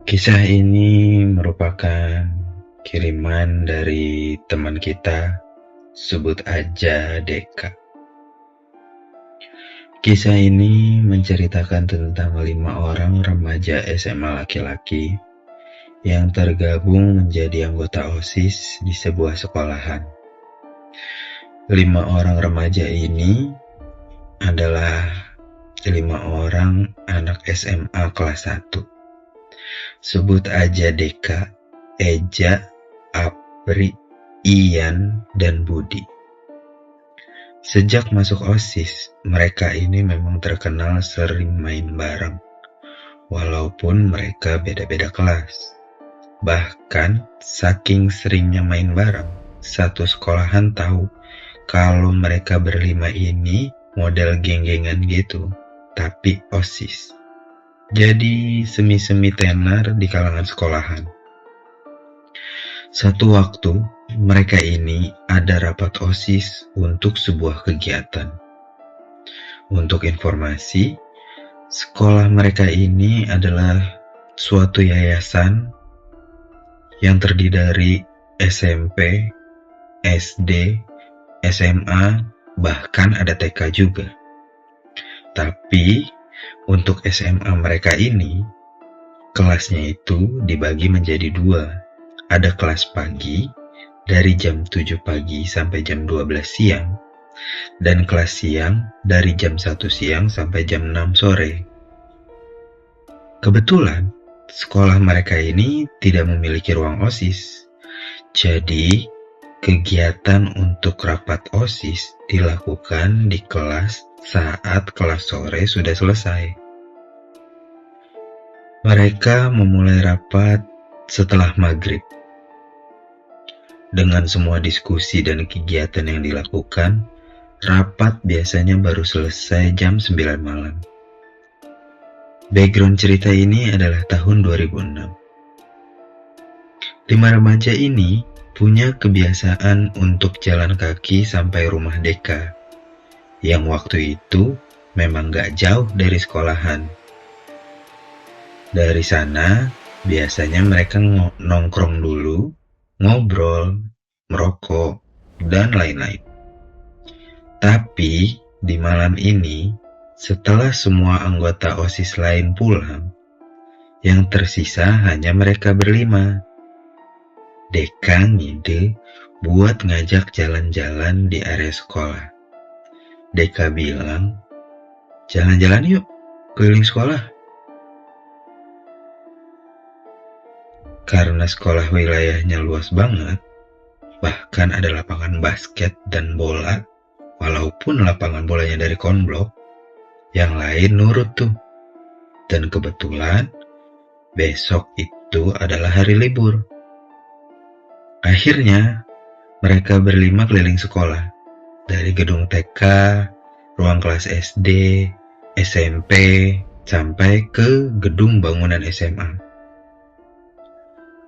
Kisah ini merupakan kiriman dari teman kita, sebut aja Deka. Kisah ini menceritakan tentang 5 orang remaja SMA laki-laki yang tergabung menjadi anggota OSIS di sebuah sekolahan. 5 orang remaja ini adalah 5 orang anak SMA kelas 1. Sebut aja Deka, Eja, Apri, Ian, dan Budi. Sejak masuk OSIS, mereka ini memang terkenal sering main bareng, walaupun mereka beda-beda kelas. Bahkan, saking seringnya main bareng, satu sekolahan tahu kalau mereka berlima ini model geng-gengan gitu, tapi OSIS. Jadi semi-semi tenar di kalangan sekolahan. Satu waktu, mereka ini ada rapat OSIS untuk sebuah kegiatan. Untuk informasi, sekolah mereka ini adalah suatu yayasan yang terdiri dari SMP, SD, SMA, bahkan ada TK juga. Tapi, untuk SMA mereka ini, kelasnya itu dibagi menjadi 2. Ada kelas pagi, dari jam 7 pagi sampai jam 12 siang, dan kelas siang dari jam 1 siang sampai jam 6 sore. Kebetulan, sekolah mereka ini tidak memiliki ruang OSIS. Jadi, kegiatan untuk rapat OSIS dilakukan di kelas saat kelas sore sudah selesai. Mereka memulai rapat setelah maghrib. Dengan semua diskusi dan kegiatan yang dilakukan, rapat biasanya baru selesai jam 9 malam. Background cerita ini adalah tahun 2006. 5 remaja ini punya kebiasaan untuk jalan kaki sampai rumah Deka, yang waktu itu memang gak jauh dari sekolahan. Dari sana, biasanya mereka nongkrong dulu, ngobrol, merokok, dan lain-lain. Tapi, di malam ini, setelah semua anggota OSIS lain pulang, yang tersisa hanya mereka berlima. Deka ngide buat ngajak jalan-jalan di area sekolah. Deka bilang, "Jalan-jalan yuk, keliling sekolah." Karena sekolah wilayahnya luas banget, bahkan ada lapangan basket dan bola, walaupun lapangan bolanya dari konblok, yang lain nurut tuh. Dan kebetulan, besok itu adalah hari libur. Akhirnya, mereka berlima keliling sekolah. Dari gedung TK, ruang kelas SD, SMP, sampai ke gedung bangunan SMA.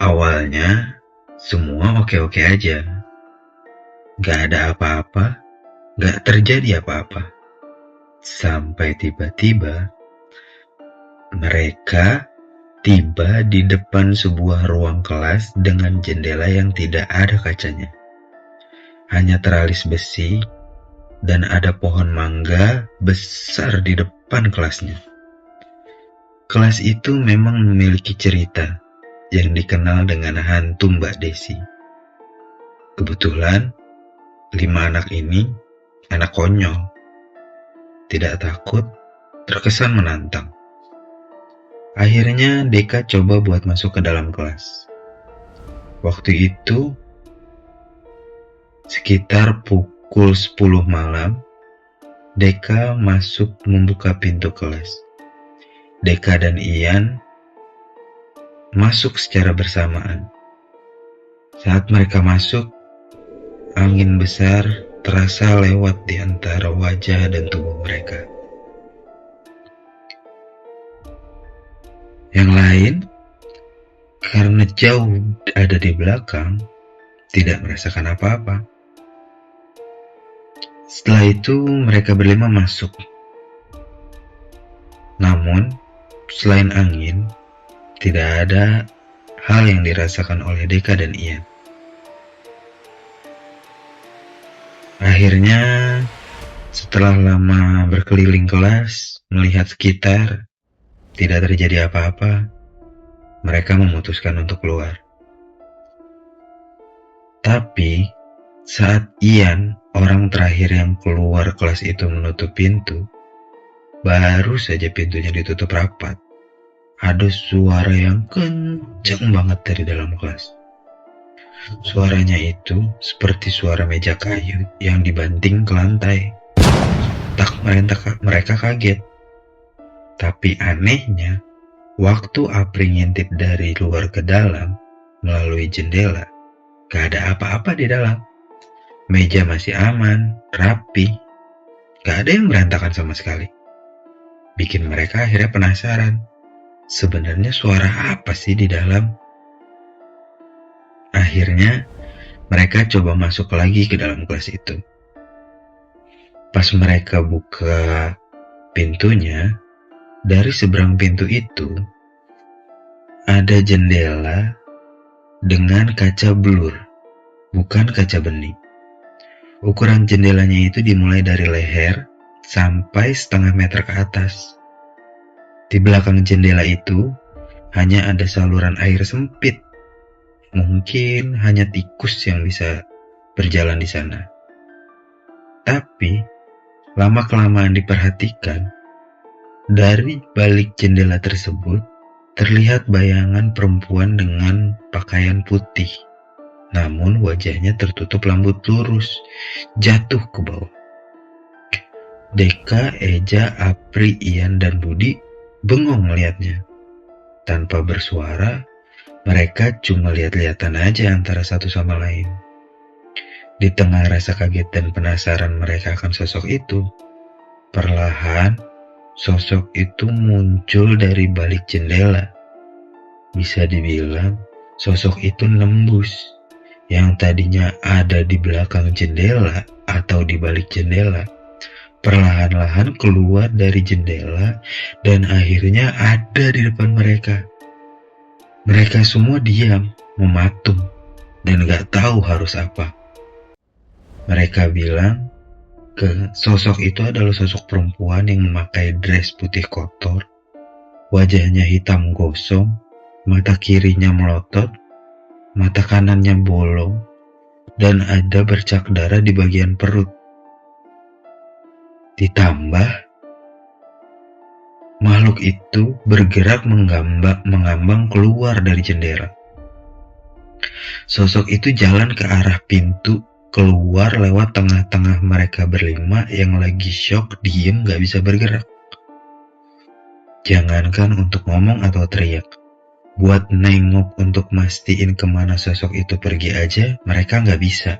Awalnya, semua oke-oke aja. Gak ada apa-apa, gak terjadi apa-apa. Sampai tiba-tiba, mereka tiba di depan sebuah ruang kelas dengan jendela yang tidak ada kacanya. Hanya teralis besi, dan ada pohon mangga besar di depan kelasnya. Kelas itu memang memiliki cerita yang dikenal dengan hantu Mbak Desi. Kebetulan, 5 anak ini anak konyol, tidak takut, terkesan menantang. Akhirnya Deka coba buat masuk ke dalam kelas. Waktu itu, sekitar pukul 10 malam, Deka masuk membuka pintu kelas. Deka dan Ian masuk secara bersamaan. Saat mereka masuk, angin besar terasa lewat di antara wajah dan tubuh mereka. Yang lain, karena jauh ada di belakang, tidak merasakan apa-apa. Setelah itu, mereka berlima masuk. Namun, selain angin, Tidak ada hal yang dirasakan oleh Deka dan Ian. Akhirnya, setelah lama berkeliling kelas, melihat sekitar, tidak terjadi apa-apa, mereka memutuskan untuk keluar. Tapi, saat Ian, orang terakhir yang keluar kelas itu menutup pintu, baru saja pintunya ditutup rapat, ada suara yang kencang banget dari dalam kelas. Suaranya itu seperti suara meja kayu yang dibanting ke lantai. Mereka kaget. Tapi anehnya, waktu Apri ngintip dari luar ke dalam melalui jendela, gak ada apa-apa di dalam. Meja masih aman, rapi, gak ada yang berantakan sama sekali. Bikin mereka akhirnya penasaran, sebenarnya suara apa sih di dalam? Akhirnya, mereka coba masuk lagi ke dalam kelas itu. Pas mereka buka pintunya, dari seberang pintu itu, ada jendela dengan kaca blur, bukan kaca bening. Ukuran jendelanya itu dimulai dari leher sampai setengah meter ke atas. Di belakang jendela itu, hanya ada saluran air sempit. Mungkin hanya tikus yang bisa berjalan di sana. Tapi, lama-kelamaan diperhatikan, dari balik jendela tersebut terlihat bayangan perempuan dengan pakaian putih. Namun wajahnya tertutup rambut lurus, jatuh ke bawah. Deka, Eja, Apri, Ian, dan Budi bengong melihatnya. Tanpa bersuara, mereka cuma lihat-lihatan aja antara satu sama lain. Di tengah rasa kaget dan penasaran mereka akan sosok itu, perlahan sosok itu muncul dari balik jendela. Bisa dibilang sosok itu nembus yang tadinya ada di belakang jendela atau di balik jendela. Perlahan-lahan keluar dari jendela dan akhirnya ada di depan mereka. Mereka semua diam, mematung, dan gak tahu harus apa. Mereka bilang sosok itu adalah sosok perempuan yang memakai dress putih kotor, wajahnya hitam gosong, mata kirinya melotot, mata kanannya bolong, dan ada bercak darah di bagian perut. Ditambah, makhluk itu bergerak mengambang keluar dari jendela. Sosok itu jalan ke arah pintu, keluar lewat tengah-tengah mereka berlima yang lagi shock, diem gak bisa bergerak. Jangankan untuk ngomong atau teriak, buat nengok untuk mastiin kemana sosok itu pergi aja, mereka gak bisa.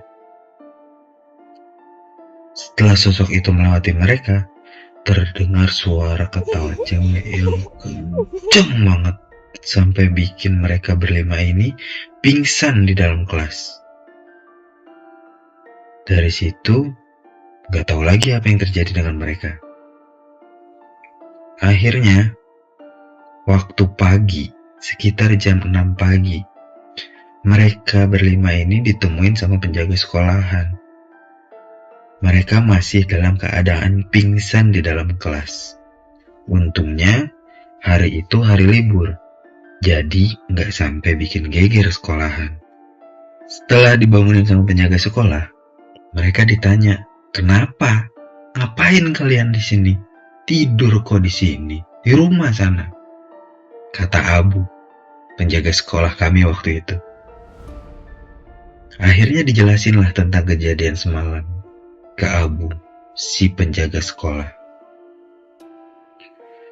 Setelah sosok itu melewati mereka, terdengar suara ketawa cewek yang kenceng banget sampai bikin mereka berlima ini pingsan di dalam kelas. Dari situ, gak tahu lagi apa yang terjadi dengan mereka. Akhirnya, waktu pagi, sekitar jam 6 pagi, mereka berlima ini ditemuin sama penjaga sekolahan. Mereka masih dalam keadaan pingsan di dalam kelas. Untungnya, hari itu hari libur, jadi nggak sampai bikin geger sekolahan. Setelah dibangunin sama penjaga sekolah, mereka ditanya, "Kenapa? Ngapain kalian di sini? Tidur kok di sini? Di rumah sana?" Kata Abu, penjaga sekolah kami waktu itu. Akhirnya dijelasinlah tentang kejadian semalam ke Abu, si penjaga sekolah.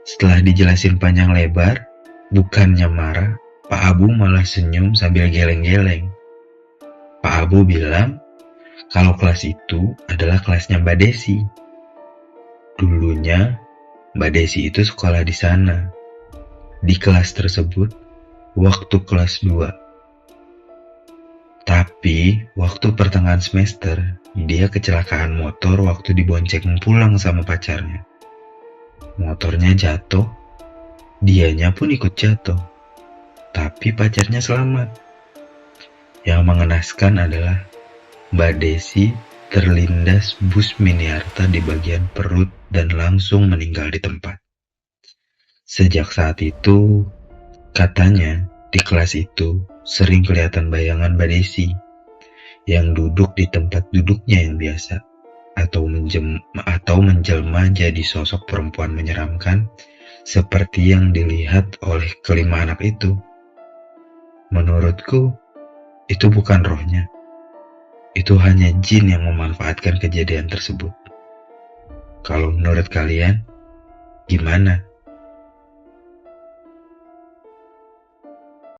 Setelah dijelasin panjang lebar, bukannya marah, Pak Abu malah senyum sambil geleng-geleng. Pak Abu bilang kalau kelas itu adalah kelasnya Mbak Desi. Dulunya Mbak Desi itu sekolah di sana, di kelas tersebut, waktu kelas 2. Tapi waktu pertengahan semester, dia kecelakaan motor waktu dibonceng pulang sama pacarnya. Motornya jatuh, dianya pun ikut jatuh. tapi pacarnya selamat. Yang mengenaskan adalah Mbak Desi terlindas bus Miniarta di bagian perut dan langsung meninggal di tempat. Sejak saat itu, katanya di kelas itu sering kelihatan bayangan Mbak Desi yang duduk di tempat duduknya yang biasa atau menjelma jadi sosok perempuan menyeramkan seperti yang dilihat oleh kelima anak itu. Menurutku, itu bukan rohnya. Itu hanya jin yang memanfaatkan kejadian tersebut. Kalau menurut kalian, gimana?